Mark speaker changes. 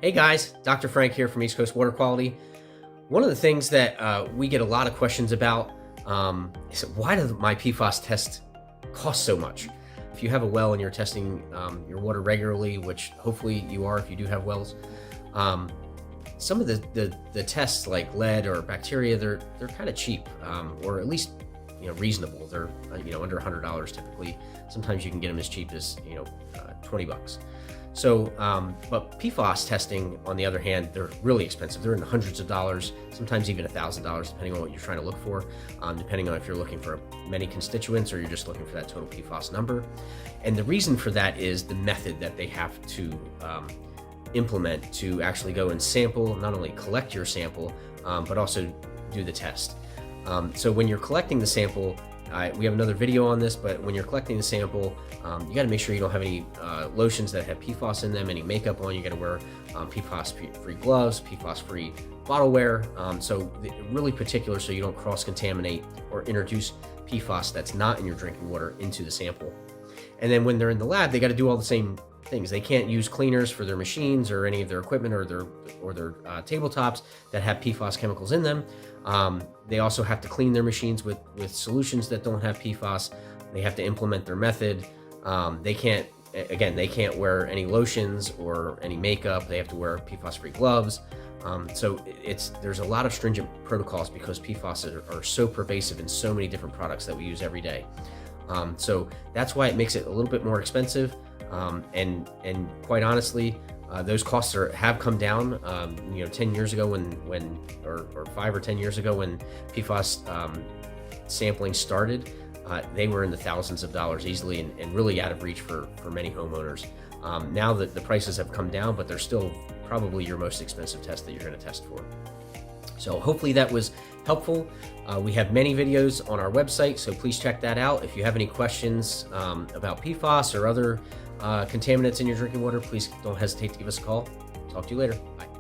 Speaker 1: Hey guys, Dr. Frank here from East Coast Water Quality. One of the things that we get a lot of questions about is why does my PFAS test cost so much? If you have a well and you're testing your water regularly, which hopefully you are if you do have wells, some of the tests like lead or bacteria, they're kind of cheap, or at least reasonable. They're under $100 typically. Sometimes you can get them as cheap as $20. So, but PFAS testing, on the other hand, they're really expensive. They're in the hundreds of dollars, sometimes even $1,000, depending on what you're trying to look for, depending on if you're looking for many constituents or you're just looking for that total PFAS number. And the reason for that is the method that they have to implement to actually go and sample, not only collect your sample, but also do the test. So when you're collecting the sample, we have another video on this, but when you're collecting the sample, you got to make sure you don't have any lotions that have PFAS in them, any makeup on. You got to wear PFAS-free gloves, PFAS-free bottleware. So really particular so you don't cross-contaminate or introduce PFAS that's not in your drinking water into the sample. And then when they're in the lab, they got to do all the same things. They can't use cleaners for their machines or any of their equipment or their tabletops that have PFAS chemicals in them. They also have to clean their machines with solutions that don't have PFAS. They have to implement their method. They can't wear any lotions or any makeup. They have to wear PFAS-free gloves. So there's a lot of stringent protocols because PFAS are so pervasive in so many different products that we use every day. So that's why it makes it a little bit more expensive. And quite honestly, those costs have come down. 10 years ago or 5 or 10 years ago when PFAS sampling started, they were in the thousands of dollars easily and really out of reach for many homeowners. Now that the prices have come down, but they're still probably your most expensive test that you're going to test for. So hopefully that was helpful. We have many videos on our website, so please check that out. If you have any questions about PFAS or other contaminants in your drinking water, please don't hesitate to give us a call. Talk to you later. Bye.